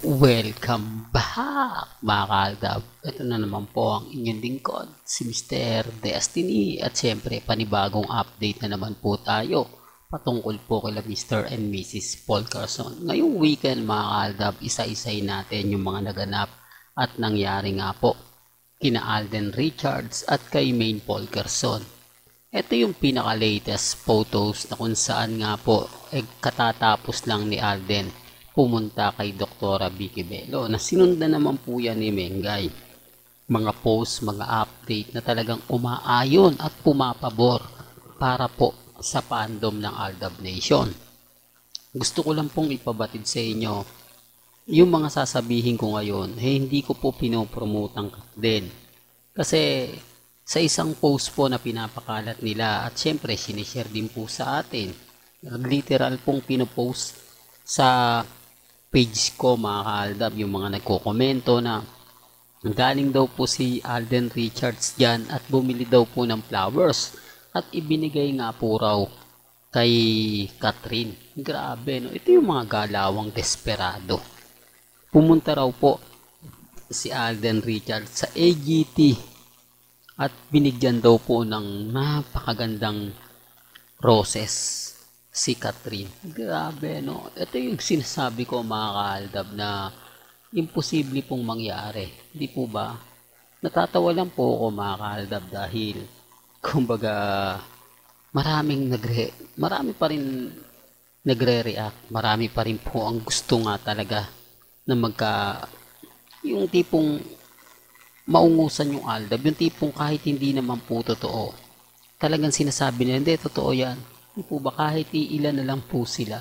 Welcome back mga kaaldab. Ito na naman po ang inyong lingkod, si Mr. Destiny. At syempre panibagong update na naman po tayo patungkol po kila Mr. and Mrs. Paul Carson. Ngayong weekend mga kaaldab, isa-isay natin yung mga naganap at nangyari nga po kina Alden Richards at kay Maine Paul Carson. Ito yung pinaka-latest photos na kung saan nga po katatapos lang ni Alden pumunta kay Doktora Vicky Bello na sinundan naman po yan ni Mengay. Mga post, mga update na talagang umaayon at pumapabor para po sa fandom ng Aldab Nation. Gusto ko lang pong ipabatid sa inyo yung mga sasabihin ko ngayon, hindi ko po pinopromotang din. Kasi sa isang post po na pinapakalat nila at syempre sinishare din po sa atin, literal pong pinopost sa page ko mga kaaldab yung mga nagkokomento na galing daw po si Alden Richards dyan at bumili daw po ng flowers at ibinigay nga po raw kay Catherine. Grabe, no? Ito yung mga galawang desperado. Pumunta raw po si Alden Richards sa AGT at binigyan daw po ng napakagandang roses si Catherine. Grabe, no? Ito yung sinasabi ko mga kaaldab na imposible pong mangyari. Di po ba? Natatawa lang po ako mga kaaldab dahil kumbaga marami pa rin nagre-react. Marami pa rin po ang gusto nga talaga na yung tipong maungusan yung aldab. Yung tipong kahit hindi naman po totoo. Talagang sinasabi nila, hindi, totoo yan. Di po ba kahit ilan na lang po sila?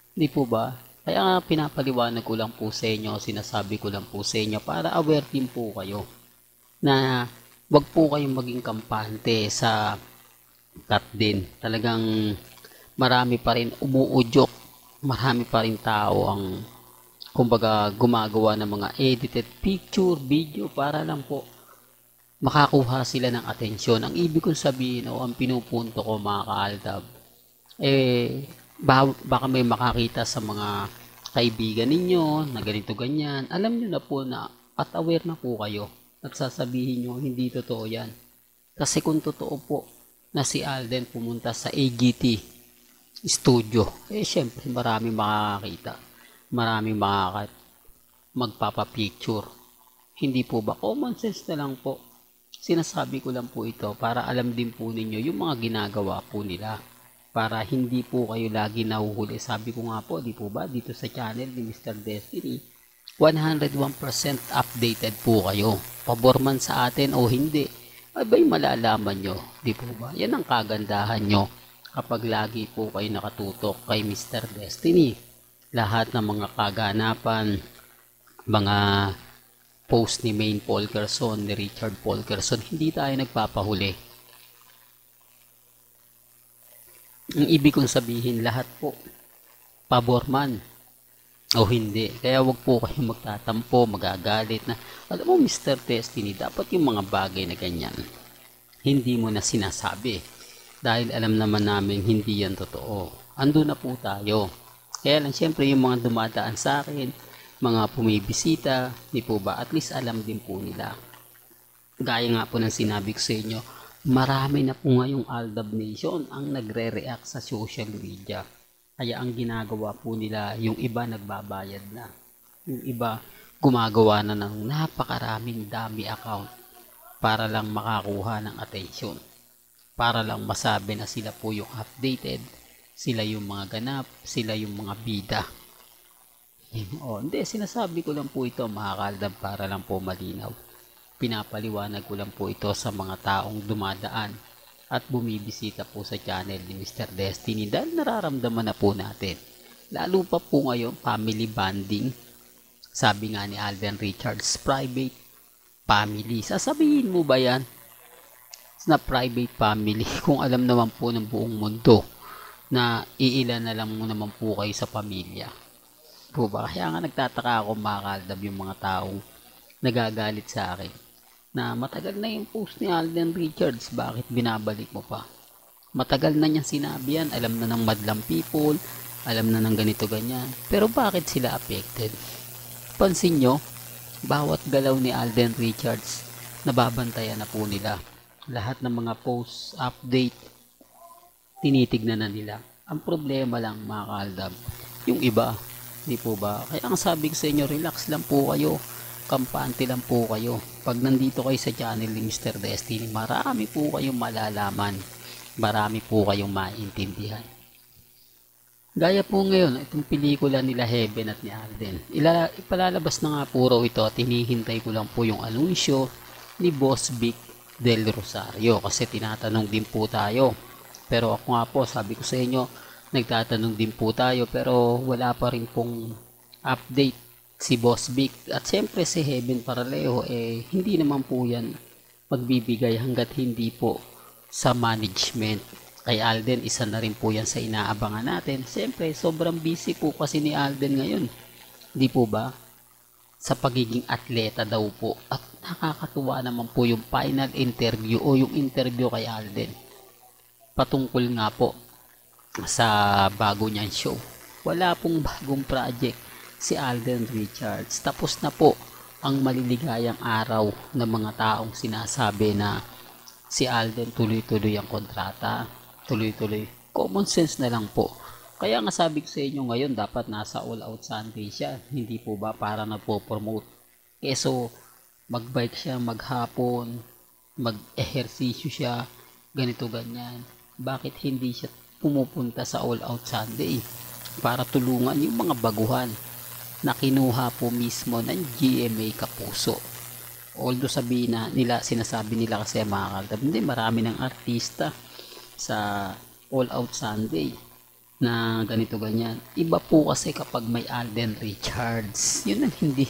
Di po ba? Kaya nga pinapaliwanag ko lang po sa inyo, sinasabi ko lang po sa inyo para aware din po kayo na wag po kayong maging kampante sa cut din. Talagang marami pa rin umuudyok, marami pa rin tao ang kumbaga gumagawa ng mga edited picture, video para lang po makakuha sila ng atensyon. Ang ibig kong sabihin o ang pinupunto ko mga kaaldab, baka may makakita sa mga kaibigan ninyo na ganito ganyan. Alam nyo na po na at aware na po kayo at sasabihin nyo hindi totoo yan. Kasi kung totoo po na si Alden pumunta sa AGT studio, syempre marami makakakita. Marami magpapapicture. Hindi po ba? Common sense na lang po. Sinasabi ko lang po ito para alam din po ninyo yung mga ginagawa po nila. Para hindi po kayo lagi nahuhuli. Sabi ko nga po, di po ba, dito sa channel ni Mr. Destiny, 101% updated po kayo. Pabor man sa atin o hindi, abay malalaman nyo. Di po ba? Yan ang kagandahan nyo kapag lagi po kayo nakatutok kay Mr. Destiny. Lahat ng mga kaganapan, mga post ni Maine Paul Carson, ni Richard Paul Carson, hindi tayo nagpapahuli. Ang ibig kong sabihin, lahat po, pabor man o hindi. Kaya wag po kayo magtatampo, magagalit na, alam mo Mr. Destiny, dapat yung mga bagay na ganyan, hindi mo na sinasabi. Dahil alam naman namin hindi yan totoo. Ando na po tayo. Kaya lang syempre yung mga dumadaan sa akin, mga pumibisita, di po ba? At least alam din po nila. Gaya nga po ng sinabi ko sa inyo, marami na po ngayong Aldab Nation ang nagre-react sa social media. Kaya ang ginagawa po nila, yung iba nagbabayad na. Yung iba gumagawa na ng napakaraming dami account para lang makakuha ng attention. Para lang masabi na sila po yung updated, sila yung mga ganap, sila yung mga bida. Hindi, sinasabi ko lang po ito mga kaaldab para lang po malinaw. Pinapaliwanag ko lang po ito sa mga taong dumadaan at bumibisita po sa channel ni Mr. Destiny dahil nararamdaman na po natin. Lalo pa po ngayon, family bonding. Sabi nga ni Alden Richards, private family. Sasabihin mo ba yan na private family kung alam naman po ng buong mundo na iilan na lang mo naman po kayo sa pamilya? Po ba? Kaya nga nagtataka ako mga kaaldab yung mga taong nagagalit sa akin na matagal na yung post ni Alden Richards, bakit binabalik mo pa? Matagal na niyang sinabi yan, alam na ng madlang people, alam na ng ganito ganyan, pero bakit sila affected? napapansin nyo, bawat galaw ni Alden Richards, nababantayan na po nila. Lahat ng mga post, update, tinitignan na nila. Ang problema lang mga kaaldab, yung iba, di po ba? Kaya ang sabi ko sa inyo, relax lang po kayo, kampante lang po kayo. Pag nandito kayo sa channel ni Mr. Destiny, marami po kayong malalaman, marami po kayong maintindihan. Gaya po ngayon, itong pelikula nila Heaven at ni Alden. Ipalalabas na nga po raw ito at hinihintay ko lang po yung anunsyo ni Boss Vic Del Rosario kasi tinatanong din po tayo. Pero ako nga po, sabi ko sa inyo, nagtatanong din po tayo pero wala pa rin pong update si Boss Vic. At siyempre si Heaven Paralejo, hindi naman po yan magbibigay hanggat hindi po sa management. Kay Alden, isa na rin po yan sa inaabangan natin. Siyempre, sobrang busy po kasi ni Alden ngayon. Di po ba? Sa pagiging atleta daw po. At nakakatuwa naman po yung final interview o yung interview kay Alden. Patungkol nga po sa bago niyang show. Wala pong bagong project si Alden Richards. Tapos na po ang maliligayang araw ng mga taong sinasabi na si Alden tuloy-tuloy ang kontrata. Tuloy-tuloy. Common sense na lang po. Kaya nga sabi ko sa inyo ngayon, dapat nasa All Out Sunday siya. Hindi po ba para nagpo-promote? Keso, mag-bike siya, maghapon, mag-ehersisyo siya, ganito ganyan. Bakit hindi siya pumupunta sa All Out Sunday? Para tulungan yung mga baguhan na kinuha po mismo ng GMA Kapuso. Although sabihin na nila, sinasabi nila kasi mga kaldab, hindi, marami ng artista sa All Out Sunday na ganito ganyan. Iba po kasi kapag may Alden Richards, yun ang hindi.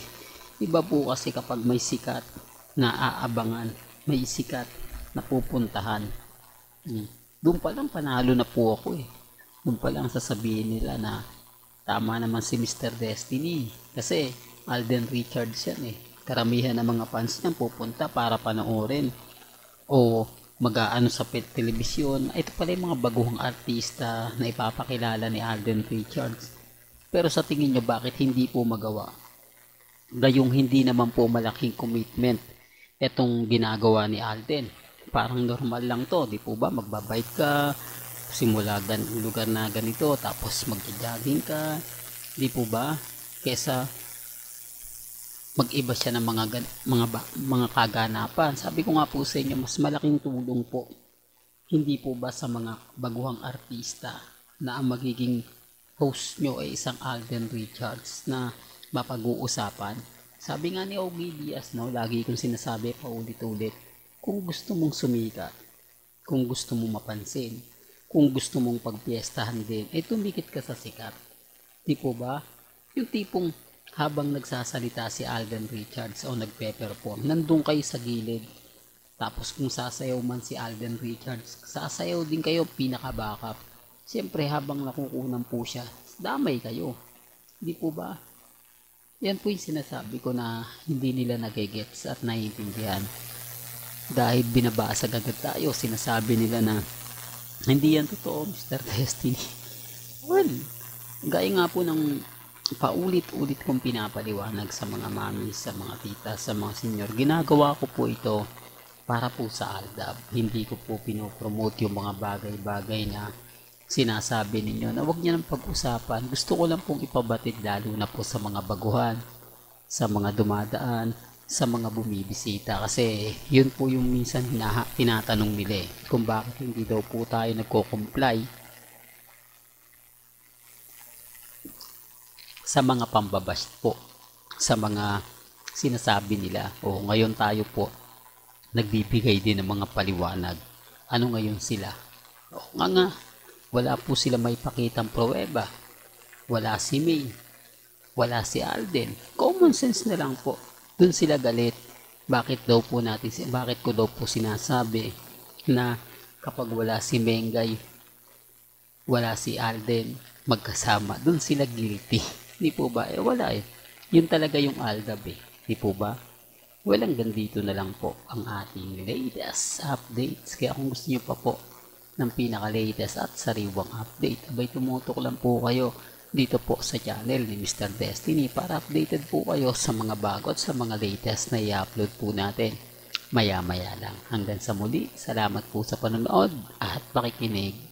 Iba po kasi kapag may sikat na aabangan, may sikat na pupuntahan. Doon pa lang panalo na po ako Doon pa lang sasabihin nila na tama naman si Mr. Destiny kasi Alden Richards yan Karamihan ng mga fans niyan pupunta para panoorin o mag-aano sa telebisyon. Ito pala yung mga baguhang artista na ipapakilala ni Alden Richards. Pero sa tingin nyo, bakit hindi po magawa? Gayong hindi naman po malaking commitment itong ginagawa ni Alden. Parang normal lang to, di po ba? Magbabike ka, simula lugar na ganito, tapos mag-jogging ka, di po ba? Kesa mag-iba siya ng mga kaganapan. Sabi ko nga po sa inyo, mas malaking tulong po. Hindi po ba sa mga baguhang artista na ang magiging host nyo ay isang Alden Richards na mapag-uusapan? Sabi nga ni Ogie Diaz, lagi kong sinasabi pa ulit-ulit, kung gusto mong sumikat, kung gusto mong mapansin, kung gusto mong pagpiestahan din, tumikit ka sa sikat. Di po ba? Yung tipong habang nagsasalita si Alden Richards o nagpe-perform, nandun kayo sa gilid. Tapos kung sasayaw man si Alden Richards, sasayaw din kayo pinaka-backup. Siyempre habang nakukunan po siya, damay kayo. Hindi po ba? Yan po yung sinasabi ko na hindi nila nagigets at naiintindihan. Dahil binabasag agad tayo, sinasabi nila na hindi yan totoo, Mr. Destiny. Well, gaya nga po ng paulit-ulit kong pinapaliwanag sa mga mami, sa mga tita, sa mga senior. Ginagawa ko po ito para po sa Aldab. Hindi ko po pinopromote yung mga bagay-bagay na sinasabi ninyo na huwag niyo nang pag-usapan. Gusto ko lang pong ipabatid lalo na po sa mga baguhan, sa mga dumadaan, sa mga bumibisita. Kasi yun po yung minsan tinatanong nila kung bakit hindi daw po tayo nagko-comply sa mga pambabash po, sa mga sinasabi nila. O ngayon tayo po nagbibigay din ng mga paliwanag. Ano ngayon sila? O nga, wala po sila may pakitang pruweba. Wala si May, wala si Alden. Common sense na lang po. Dun sila galit. Bakit ko daw po sinasabi na kapag wala si Mengay, wala si Alden, magkasama, dun sila guilty. Di po ba? Wala Yun talaga yung Aldab Di po ba? Walang ganito na lang po ang ating latest updates. Kaya kung gusto nyo pa po ng pinaka-latest at sariwang update, abay tumutok lang po kayo dito po sa channel ni Mr. Destiny para updated po kayo sa mga bago at sa mga latest na i-upload po natin maya maya lang. Hanggang sa muli, salamat po sa panonood at pakikinig.